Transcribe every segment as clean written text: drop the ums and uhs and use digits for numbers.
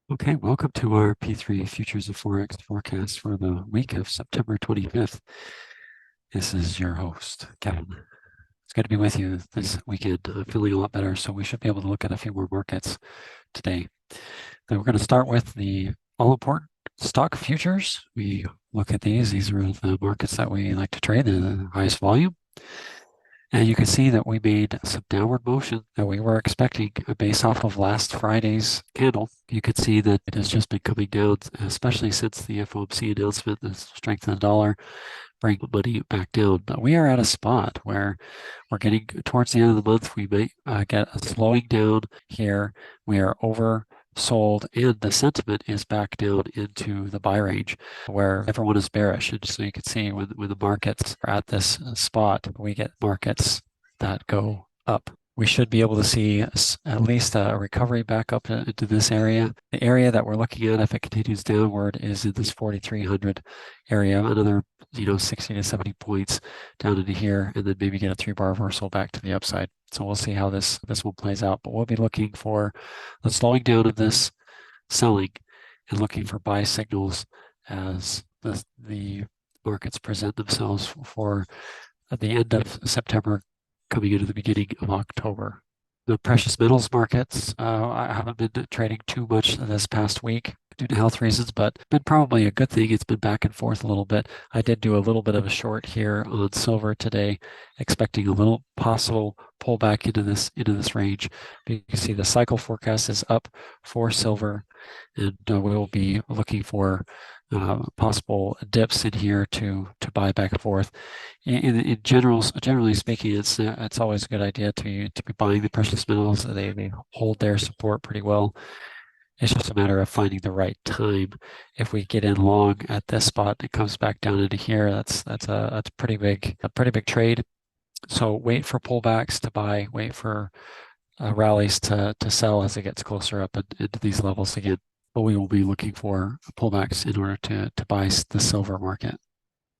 Okay, welcome to our P3 Futures of Forex forecast for the week of September 25th. This is your host, Kevin. It's good to be with you this weekend. I'm feeling a lot better, so we should be able to look at a few more markets today. Then we're going to start with the all-important stock futures. We look at these. These are the markets that we like to trade, the highest volume. And you can see that we made some downward motion that we were expecting based off of last Friday's candle. You can see that it has just been coming down, especially since the FOMC announcement, the strength of the dollar, bring money back down. But we are at a spot where we're getting towards the end of the month. We may get a slowing down here. We are oversold, and the sentiment is back down into the buy range where everyone is bearish. And so you can see when the markets are at this spot, we get markets that go up. We should be able to see at least a recovery back up into this area. The area that we're looking at, if it continues downward, is in this 4,300 area. Another 60 to 70 points down into here, and then maybe get a 3-bar reversal back to the upside. So we'll see how this one plays out. But we'll be looking for the slowing down of this selling and looking for buy signals as the markets present themselves for at the end of September coming into the beginning of October. The precious metals markets, I haven't been trading too much this past week due to health reasons, but been probably a good thing. It's been back and forth a little bit. I did do a little bit of a short here on silver today, expecting a little possible pullback into this range. But you can see the cycle forecast is up for silver, and we will be looking for possible dips in here to buy back and forth. Generally speaking, it's always a good idea to be buying the precious metals. They hold their support pretty well. It's just a matter of finding the right time. If we get in long at this spot, it comes back down into here. That's a pretty big trade. So wait for pullbacks to buy. Wait for rallies to sell as it gets closer up into these levels again. But we will be looking for pullbacks in order to buy the silver market.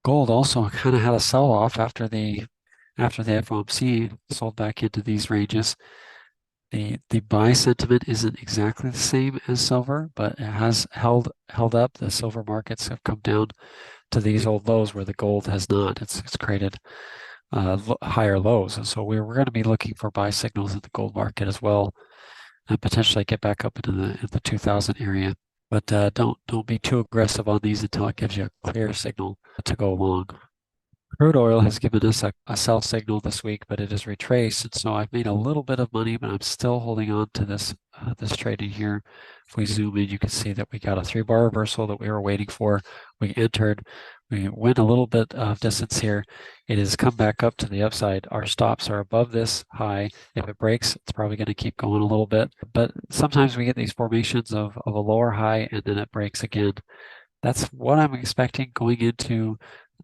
Gold also kind of had a sell-off after the FOMC sold back into these ranges. The buy sentiment isn't exactly the same as silver, but it has held up. The silver markets have come down to these old lows where the gold has not. It's created higher lows, and so we're going to be looking for buy signals in the gold market as well, and potentially get back up into the 2,000 area. But don't be too aggressive on these until it gives you a clear signal to go long. Crude oil has given us a sell signal this week, but it has retraced, and so I've made a little bit of money, but I'm still holding on to this trading here. If we zoom in, you can see that we got a 3-bar reversal that we were waiting for. We entered, we went a little bit of distance here. It has come back up to the upside. Our stops are above this high. If it breaks, it's probably going to keep going a little bit, but sometimes we get these formations of a lower high and then it breaks again. That's what I'm expecting going into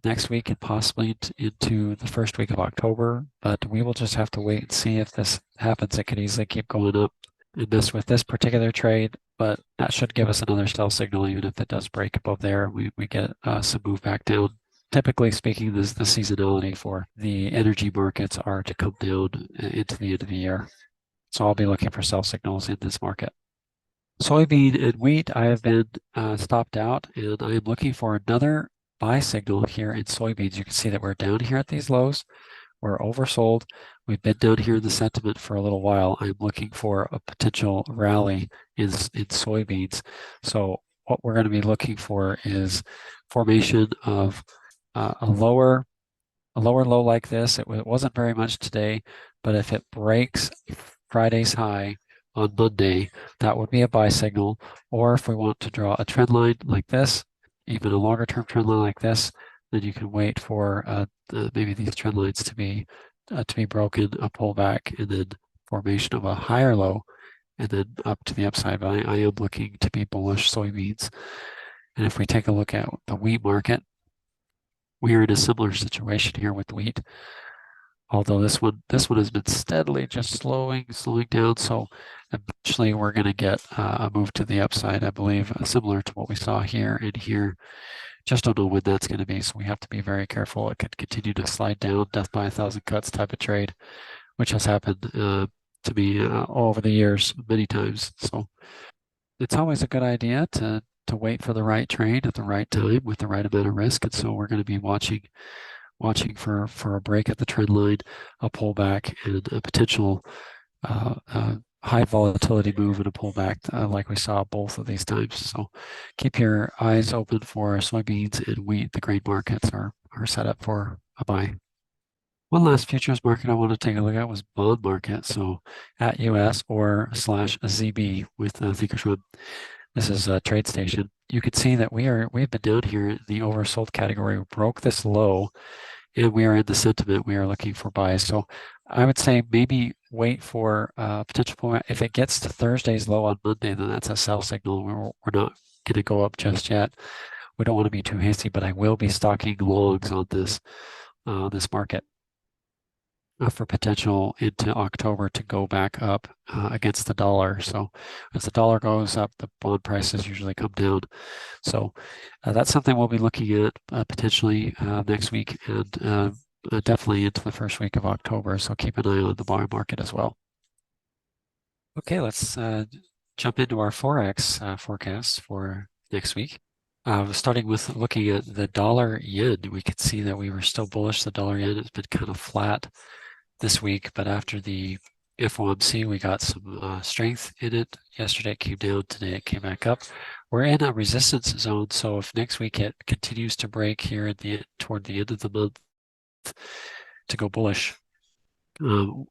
next week and possibly into the first week of October, but we will just have to wait and see if this happens. It could easily keep going up and mess with this particular trade, but that should give us another sell signal. Even if it does break above there, we get some move back down. Typically speaking, the seasonality for the energy markets are to come down into the end of the year. So I'll be looking for sell signals in this market. Soybean and wheat, I have been stopped out, and I am looking for another buy signal here in soybeans. You can see that we're down here at these lows. We're oversold. We've been down here in the sentiment for a little while. I'm looking for a potential rally in soybeans. So what we're going to be looking for is formation of a lower low like this. It wasn't very much today, but if it breaks Friday's high on Monday, that would be a buy signal. Or if we want to draw a trend line like this, even a longer term trend line like this, then you can wait for maybe these trend lines to be broken, a pullback, and then formation of a higher low, and then up to the upside. But I am looking to be bullish soybeans. And if we take a look at the wheat market, we are in a similar situation here with wheat. Although this one has been steadily just slowing down. So eventually we're going to get a move to the upside, I believe, similar to what we saw here and here. Just don't know when that's going to be. So we have to be very careful. It could continue to slide down, death by 1,000 cuts type of trade, which has happened to me all over the years many times. So it's always a good idea to wait for the right trade at the right time with the right amount of risk. And so we're going to be watching for a break at the trend line, a pullback, and a potential high volatility move and a pullback like we saw both of these times. So keep your eyes open for soybeans and wheat. The grain markets are set up for a buy. One last futures market I want to take a look at was bond market. So at US or slash ZB with Thinkorswim. This is a trade station. You can see that we've been down here in the oversold category. We broke this low and we are in the sentiment. We are looking for buys. So I would say maybe wait for potential pullback. If it gets to Thursday's low on Monday, then that's a sell signal. We're not going to go up just yet. We don't want to be too hasty, but I will be stocking longs on this market for potential into October to go back up against the dollar. So as the dollar goes up, the bond prices usually come down. So that's something we'll be looking at potentially next week and definitely into the first week of October. So keep an eye on the bond market as well. Okay, let's jump into our Forex forecast for next week. Starting with looking at the dollar yen, we could see that we were still bullish. The dollar yen has been kind of flat this week, but after the FOMC, we got some strength in it. Yesterday it came down, today it came back up. We're in a resistance zone, so if next week it continues to break here at toward the end of the month to go bullish,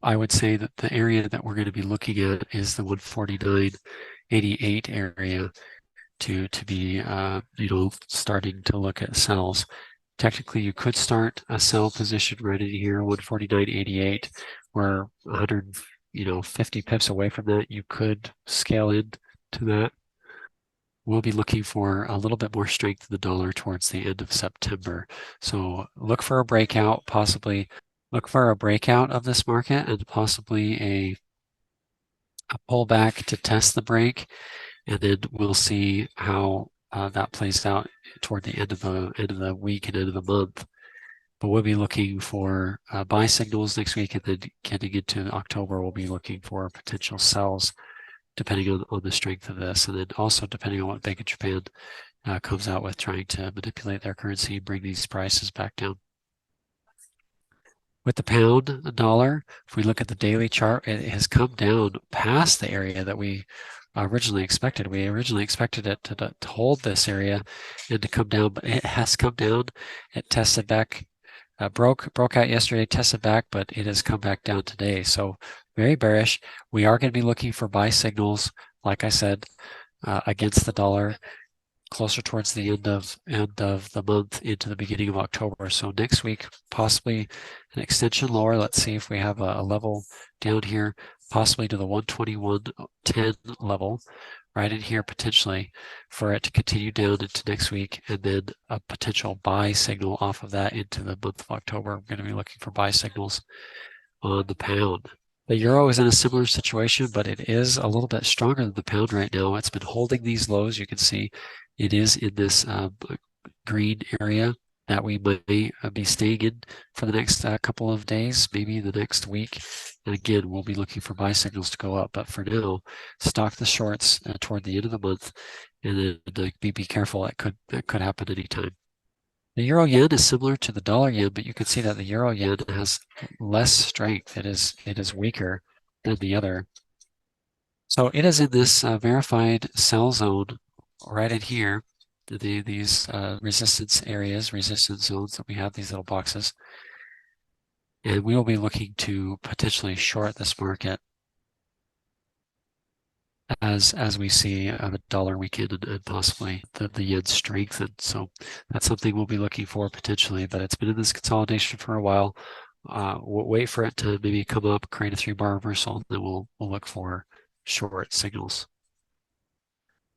I would say that the area that we're going to be looking at is the 149.88 area to be starting to look at sells. Technically, you could start a sell position right in here, 149.88. We're 150 pips away from that. You could scale in to that. We'll be looking for a little bit more strength in the dollar towards the end of September. So look for a breakout, possibly look for a breakout of this market and possibly a pullback to test the break. And then we'll see how that plays out toward the end of the week and end of the month. But we'll be looking for buy signals next week, and then getting into October, we'll be looking for potential sells, depending on the strength of this, and then also depending on what Bank of Japan comes out with, trying to manipulate their currency and bring these prices back down. With the pound dollar, if we look at the daily chart, it has come down past the area that we originally expected. We originally expected it to hold this area and to come down, but it has come down. It tested back, broke out yesterday, tested back, but it has come back down today. So very bearish. We are going to be looking for buy signals, like I said, against the dollar, closer towards the end of the month into the beginning of October. So next week, possibly an extension lower. Let's see if we have a level down here, possibly to the 121.10 level, right in here potentially, for it to continue down into next week, and then a potential buy signal off of that into the month of October. I'm going to be looking for buy signals on the pound. The euro is in a similar situation, but it is a little bit stronger than the pound right now. It's been holding these lows. You can see it is in this green area that we may be staying in for the next couple of days, maybe the next week. And again, we'll be looking for buy signals to go up. But for now, stock the shorts toward the end of the month, and then be careful. It could happen anytime. The euro yen is similar to the dollar yen, but you can see that the euro yen has less strength. It is weaker than the other. So it is in this verified sell zone right in here. These resistance areas, resistance zones that we have, these little boxes. And we will be looking to potentially short this market as we see the dollar weaken and possibly the yen strengthen. So that's something we'll be looking for potentially, but it's been in this consolidation for a while. We'll wait for it to maybe come up, create a 3-bar reversal, and then we'll look for short signals.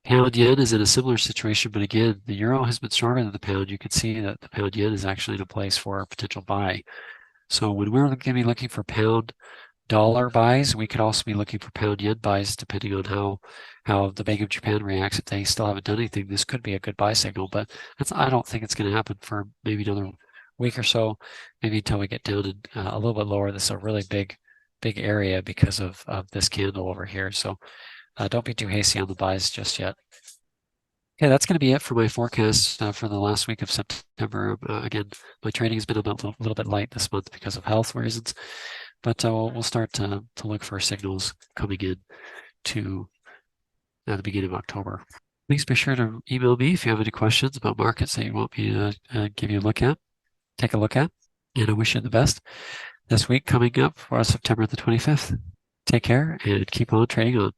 Pound yen is in a similar situation, but again, the euro has been stronger than the pound. You can see that the pound yen is actually in a place for a potential buy. So when we're going to be looking for pound dollar buys, we could also be looking for pound yen buys, depending on how the Bank of Japan reacts. If they still haven't done anything, this could be a good buy signal, but I don't think it's going to happen for maybe another week or so, maybe until we get down a little bit lower. This is a really big area because of this candle over here. So Don't be too hasty on the buys just yet. Okay, that's going to be it for my forecast for the last week of September. Again, my trading has been a little bit light this month because of health reasons, but we'll start to look for signals coming in to at the beginning of October. Please be sure to email me if you have any questions about markets that you want me to give you a look at, take a look at, and I wish you the best this week coming up for September the 25th. Take care and keep on trading on.